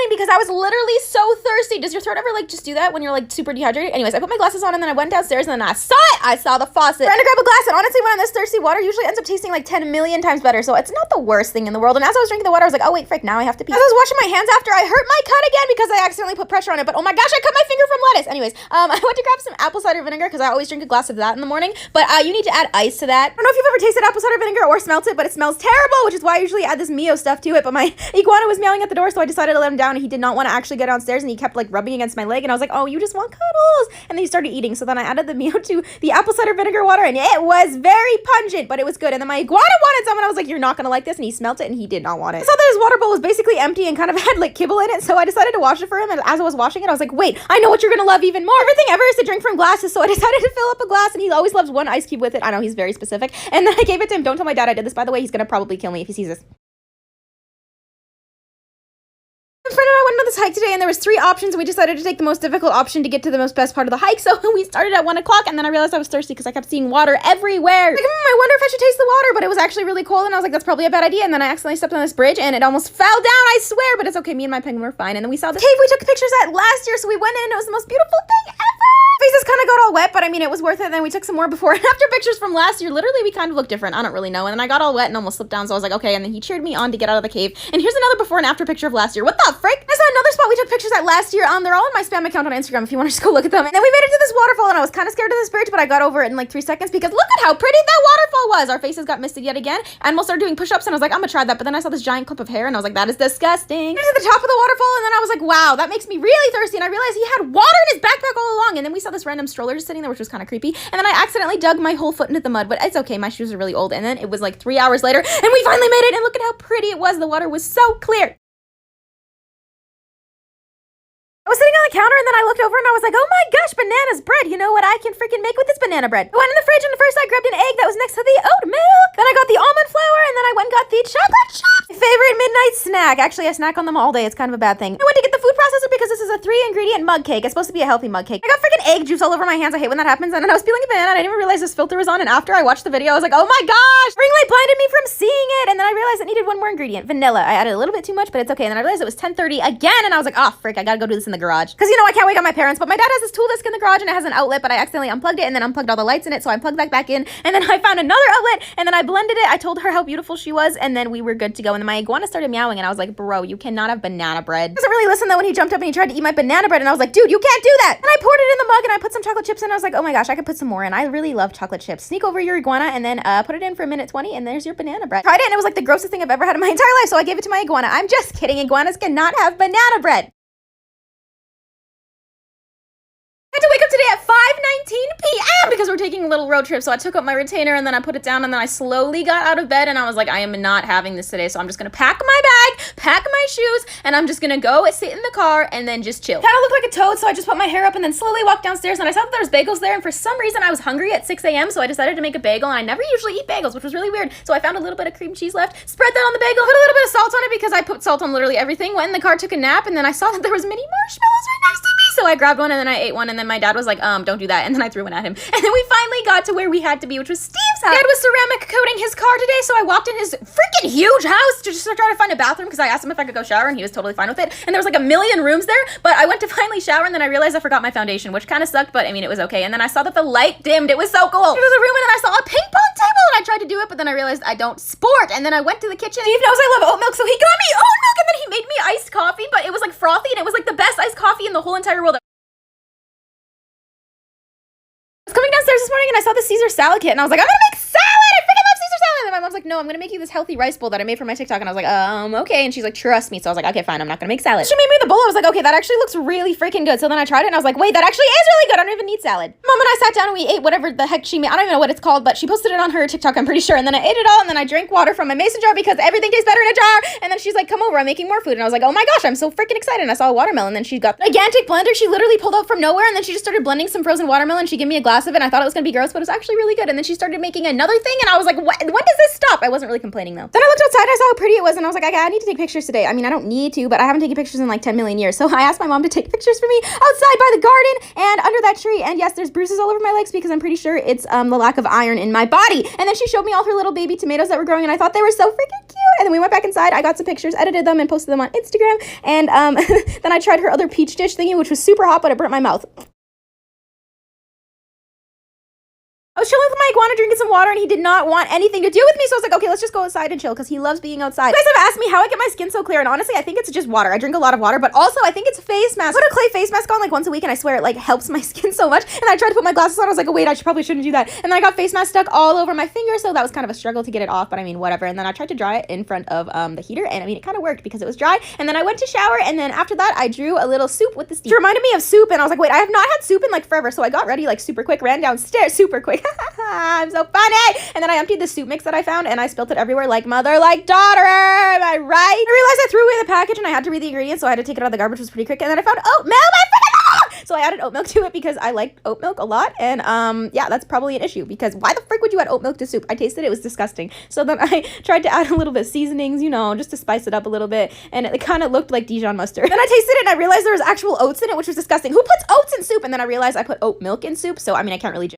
morning because I was literally so thirsty. Does your throat ever like just do that when you're like super dehydrated? Anyways, I put my glasses on and then I went downstairs and then I saw it. I saw the faucet. Trying to grab a glass, and honestly, when I'm this thirsty, water usually ends up tasting like 10 million times better. So it's not the worst thing in the world. And as I was drinking the water, I was like, oh wait, frick, now I have to pee. As I was washing my hands after, I hurt my cut again because I accidentally put pressure on it. But oh my gosh, I cut my finger from lettuce. Anyways, I went to grab some apple cider vinegar because I always drink a glass of that in the morning. But you need to add ice to that. I don't know if you've ever tasted apple cider vinegar or smelt it, but it smells terrible, which is why I usually add this Mio stuff to it. But my iguana was meowing at the door, so I decided to let him down, and he did not want to actually get downstairs, and he kept like rubbing against my leg, and I was like, oh, you just want cuddles. And then he started eating. So then I added the Mio to the apple cider vinegar water, and it was very pungent, but it was good. And then my iguana wanted some, and I was like, you're not gonna like this, and he smelt it, and he did not want it. I saw that his water bowl was basically empty and kind of had like kibble in it, so I decided to wash it for him. And as I was washing it, I was like, wait, I know what you're gonna love even more. Everything ever is to drink from glasses, so I decided to fill up a glass, and he always loves one ice cube with it. I know, he's very specific. And then I gave it to him. Don't tell my dad I did this, by the way. He's gonna probably kill me if he sees this. My friend and I went on this hike today, and there was 3 options, and we decided to take the most difficult option to get to the most best part of the hike. So we started at 1 o'clock, and then I realized I was thirsty because I kept seeing water everywhere. Like, I wonder if I should taste the water, but it was actually really cold, and I was like, that's probably a bad idea. And then I accidentally stepped on this bridge, and it almost fell down, I swear, but it's okay. Me and my penguin were fine. And then we saw the cave we took pictures at last year, so we went in, and it was the most beautiful thing ever. Faces kind of got all wet, but I mean, it was worth it. And then we took some more before and after pictures from last year. Literally, we kind of looked different. I don't really know. And then I got all wet and almost slipped down, so I was like, okay. And then he cheered me on to get out of the cave. And here's another before and after picture of last year. What the frick? I saw another spot we took pictures at last year. They're all in my spam account on Instagram if you want to just go look at them. And then we made it to this waterfall, and I was kind of scared of this bridge, but I got over it in like 3 seconds because look at how pretty that waterfall was. Our faces got misted yet again. Animal started doing push-ups, and I was like, I'm gonna try that. But then I saw this giant clump of hair, and I was like, that is disgusting. I went to the top of the waterfall, and then I was like, wow, that makes me really thirsty. And I realized he had water in his backpack all along. And then we saw this random stroller just sitting there, which was kind of creepy. And then I accidentally dug my whole foot into the mud, but it's okay. My shoes are really old. And then it was like 3 hours later, and we finally made it. And look at how pretty it was. The water was so clear. I was sitting on the counter, and then I looked over and I was like, oh my gosh, bananas bread. You know what I can freaking make with this banana bread? I went in the fridge, and first I grabbed an egg that was next to the oat milk. Then I got the almond flour, and then I went and got the chocolate chips. My favorite midnight snack. Actually, I snack on them all day. It's kind of a bad thing. I went to get the food processor because this is a 3-ingredient mug cake. It's supposed to be a healthy mug cake. I got freaking egg juice all over my hands. I hate when that happens. And then I was peeling a banana, and I didn't even realize this filter was on. And after I watched the video, I was like, oh my gosh, ring light blinded me from seeing it. And then I realized it needed 1 more ingredient, vanilla. I added a little bit too much, but it's okay. And then I realized it was 10:30 again, and I was like, oh frick, I gotta go do this in the garage. Because you know, I can't wake up my parents, but my dad has this tool desk in the garage, and it has an outlet, but I accidentally unplugged it and then unplugged all the lights in it, so I plugged that back in, and then I found another outlet, and then I blended it. I told her how beautiful she was, and then we were good to go. And then my iguana started meowing, and I was like, bro, you cannot have banana bread. He doesn't really listen though when he jumped up and he tried to eat my banana bread, and I was like, dude, you can't do that. And I poured it in the mug, and I put some chocolate chips in. I was like, oh my gosh, I could put some more in. I really love chocolate chips. Sneak over your iguana and then put it in for a minute 20, and there's your banana bread. Tried it, and it was like the grossest thing I've ever had in my entire life, so I gave it to my iguana. I'm just kidding. Iguanas cannot have banana bread. I had to wake up today at 5:19 p.m. because we're taking a little road trip. So I took up my retainer, and then I put it down, and then I slowly got out of bed, and I was like, I am not having this today. So I'm just gonna pack my bag, pack my shoes, and I'm just gonna go sit in the car and then just chill. Kind of looked like a toad, so I just put my hair up and then slowly walked downstairs, and I saw that there was bagels there, and for some reason I was hungry at 6 a.m. so I decided to make a bagel, and I never usually eat bagels, which was really weird. So I found a little bit of cream cheese left, spread that on the bagel, put a little bit of salt on it because I put salt on literally everything. Went in the car, took a nap, and then I saw that there was mini marshmallows right next to me, so I grabbed one and then I ate one, and then my dad was like, don't do that, and then I threw one at him. And then we finally got to where we had to be, which was Steve's house. Dad was ceramic coating his car today, so I walked in his freaking huge house to just try to find a bathroom because I asked him if I could go shower, and he was totally fine with it. And there was like a million rooms there, but I went to finally shower, and then I realized I forgot my foundation, which kind of sucked, but I mean, it was okay. And then I saw that the light dimmed. It was so cool. There was a room, and then I saw a ping pong table, and I tried to do it, but then I realized I don't sport. And then I went to the kitchen. Steve knows I love oat milk, so he got me oat milk, and then he made me iced coffee, but it was like frothy, and it was like the best iced coffee in the whole entire world. I was coming downstairs this morning, and I saw the Caesar salad kit, and I was like, I'm gonna make salad! I freaking love Caesar salad! And my mom's like, no, I'm gonna make you this healthy rice bowl that I made for my TikTok. And I was like, okay. And she's like, trust me. So I was like, okay, fine, I'm not gonna make salad. She made me the bowl. I was like, okay, that actually looks really freaking good. So then I tried it, and I was like, wait, that actually is really good. I don't even need salad. Mom and I sat down, and we ate whatever the heck she made. I don't even know what it's called, but she posted it on her TikTok, I'm pretty sure. And then I ate it all, and then I drank water from my mason jar because everything tastes better in a jar. And then she's like, come over, I'm making more food. And I was like, oh my gosh, I'm so freaking excited. And I saw a watermelon, and then she got a gigantic blender. She literally pulled out from nowhere, and then she just started blending some frozen watermelon. She gave me a glass of it, and I thought it was gonna be gross, but it was actually really good. And then she started making another thing, and I was like, when does this stop? I wasn't really complaining though. Then I looked outside, and I saw how pretty it was, and I was like, I need to take pictures today. I mean, I don't need to, but I haven't taken pictures in like 10 million years. So I asked my mom to take pictures for me outside by the garden and under that tree. And yes, there's bruises all over my legs because I'm pretty sure it's the lack of iron in my body. And then she showed me all her little baby tomatoes that were growing, and I thought they were so freaking cute. And then we went back inside. I got some pictures, edited them, and posted them on Instagram. And then I tried her other peach dish thingy, which was super hot, but it burnt my mouth. I was chilling with my iguana drinking some water, and he did not want anything to do with me, so I was like, okay, let's just go outside and chill, because he loves being outside. You guys have asked me how I get my skin so clear, and honestly, I think it's just water. I drink a lot of water, but also I think it's face mask. I put a clay face mask on like once a week, and I swear it like helps my skin so much, and I tried to put my glasses on. I was like, oh wait, probably shouldn't do that, and then I got face mask stuck all over my finger, so that was kind of a struggle to get it off, but I mean, whatever. And then I tried to dry it in front of the heater, and I mean, it kind of worked because it was dry. And then I went to shower, and then after that, I drew a little soup with the steam. It reminded me of soup, and I was like, wait, I have not had soup in like forever, so I got ready like super quick, ran downstairs super quick. I'm so funny. And then I emptied the soup mix that I found, and I spilled it everywhere like mother, like daughter. Am I right? I realized I threw away the package, and I had to read the ingredients, so I had to take it out of the garbage, which was pretty quick. And then I found oat milk. So I added oat milk to it because I like oat milk a lot, and yeah, that's probably an issue, because why the frick would you add oat milk to soup? I tasted it, it was disgusting. So then I tried to add a little bit of seasonings, you know, just to spice it up a little bit, and it kind of looked like Dijon mustard. Then I tasted it, and I realized there was actual oats in it, which was disgusting. Who puts oats in soup? And then I realized I put oat milk in soup, so I mean, I can't really